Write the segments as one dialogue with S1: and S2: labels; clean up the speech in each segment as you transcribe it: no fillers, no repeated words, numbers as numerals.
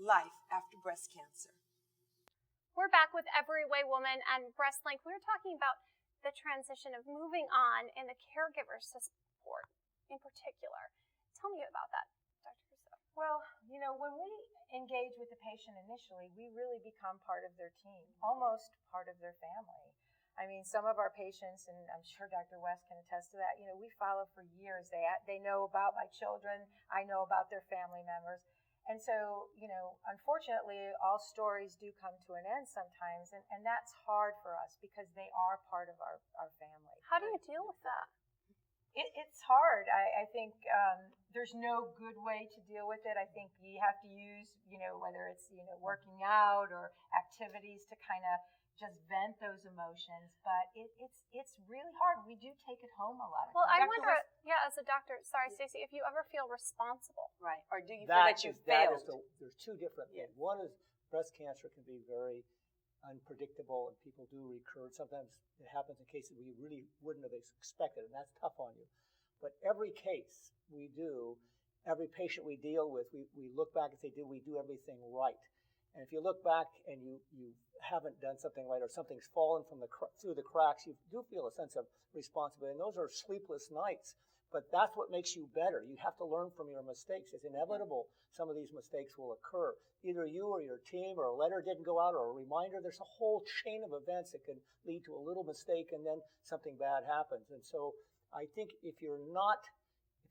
S1: life after breast cancer.
S2: We're back with Everywaywoman and BreastLink. We were talking about the transition of moving on and the caregivers to support in particular. Tell me about that, Dr. Curcio.
S3: Well, when we engage with the patient initially, we really become part of their team, almost part of their family. I mean, some of our patients, and I'm sure Dr. West can attest to that, we follow for years. They know about my children. I know about their family members. And so, unfortunately, all stories do come to an end sometimes, and that's hard for us because they are part of our family.
S2: How do you deal with that?
S3: It's hard. I think there's no good way to deal with it. I think you have to use, whether it's, working out or activities to kind of just vent those emotions, but it's really hard. We do take it home a lot of times.
S2: Well, I wonder, as a doctor, sorry, Stacey, if you ever feel responsible.
S1: Right, or do you feel that you failed?
S4: There's two different things. One is breast cancer can be very unpredictable, and people do recur. Sometimes it happens in cases where you really wouldn't have expected, and that's tough on you. But every case we do, every patient we deal with, we look back and say, did we do everything right? And if you look back and you haven't done something right, or something's fallen from through the cracks, you do feel a sense of responsibility. And those are sleepless nights, but that's what makes you better. You have to learn from your mistakes. It's inevitable some of these mistakes will occur. Either you or your team, or a letter didn't go out, or a reminder. There's a whole chain of events that can lead to a little mistake, and then something bad happens. And so I think if you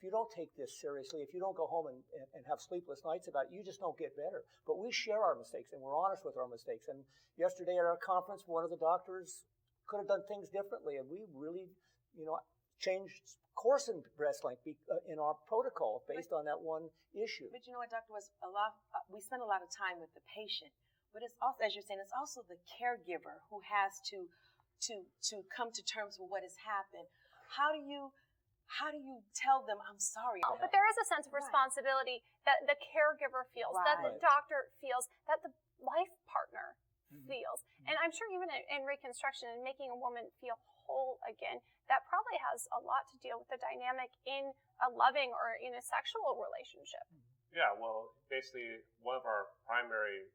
S4: don't take this seriously, if you don't go home and have sleepless nights about it, you just don't get better. But we share our mistakes, and we're honest with our mistakes. And yesterday at our conference, one of the doctors could have done things differently, and we really, changed course in BreastLink in our protocol based on that one issue.
S1: But you know what, Dr. West, we spend a lot of time with the patient, but it's also, as you're saying, it's also the caregiver who has to come to terms with what has happened. How do you tell them, I'm sorry?
S2: But there is a sense of responsibility that the caregiver feels, that the doctor feels, that the life partner feels. And I'm sure even in reconstruction and making a woman feel whole again, that probably has a lot to deal with the dynamic in a loving or in a sexual relationship.
S5: Yeah, well, basically one of our primary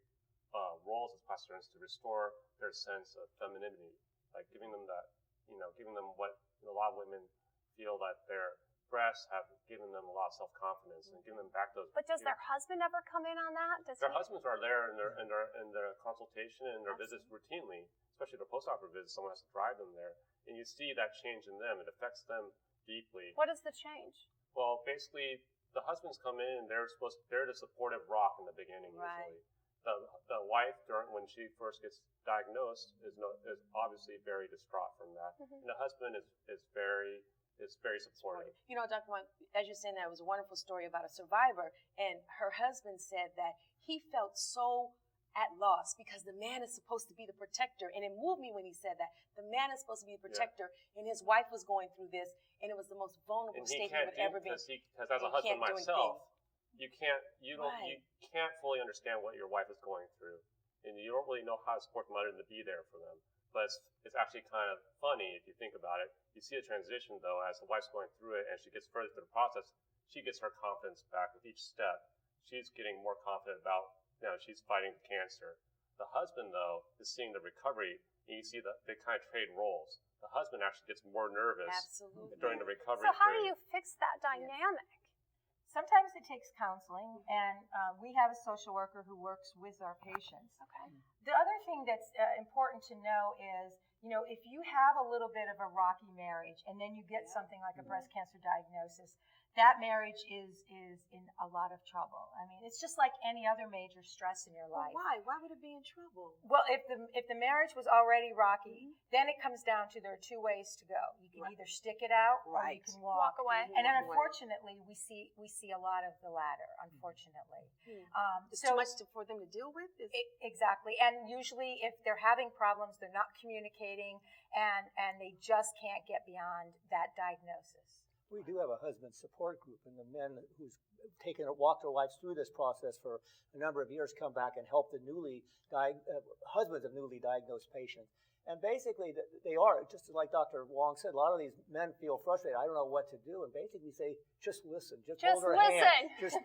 S5: roles as plastic surgeons is to restore their sense of femininity, like giving them that, giving them what a lot of women feel that their breasts have given them a lot of self-confidence and giving them back those.
S2: But does their husband ever come in on that?
S5: Their husbands are there in their consultation and their visits routinely, especially their post-operative visits. Someone has to drive them there, and you see that change in them. It affects them deeply.
S2: What is the change?
S5: Well, basically, the husbands come in and they're the supportive rock in the beginning usually. The wife, when she first gets diagnosed, is obviously very distraught from that, and the husband is very supportive.
S1: Dr. Wong, as you're saying, that was a wonderful story about a survivor, and her husband said that he felt so at loss because the man is supposed to be the protector, and it moved me when he said that. The man is supposed to be the protector, and his wife was going through this, and it was the most vulnerable state he would ever be.
S5: Because as a husband myself, you can't fully understand what your wife is going through, and you don't really know how to support them other than to be there for them. But it's actually kind of funny if you think about it. You see a transition, though, as the wife's going through it and she gets further through the process, she gets her confidence back with each step. She's getting more confident about, she's fighting cancer. The husband, though, is seeing the recovery, and you see that they kind of trade roles. The husband actually gets more nervous during the recovery
S2: So how do you fix that dynamic?
S3: Sometimes it takes counseling, and we have a social worker who works with our patients.
S2: Okay.
S3: The other thing that's important to know is, if you have a little bit of a rocky marriage and then you get something like a breast cancer diagnosis, that marriage is in a lot of trouble. I mean, it's just like any other major stress in your life.
S1: Why? Why would it be in trouble?
S3: Well, if the marriage was already rocky, then it comes down to there are two ways to go. You can either stick it out or you can walk
S2: away.
S3: And then unfortunately, we see a lot of the latter, unfortunately.
S1: It's too much for them to deal with?
S3: Exactly. And usually if they're having problems, they're not communicating, and they just can't get beyond that diagnosis.
S4: We do have a husband support group, and the men who's walked their wives through this process for a number of years come back and help the husbands of newly diagnosed patients. And basically, they are, just like Dr. Wong said, a lot of these men feel frustrated. I don't know what to do. And basically say, just listen. Just hold their hand. Just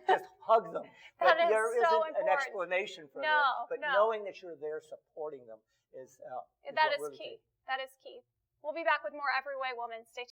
S4: hug them.
S2: That is
S4: there
S2: so
S4: isn't an explanation for them. But knowing that you're there supporting them is
S2: that is key. That is key. We'll be back with more Every Way Woman. Stay tuned.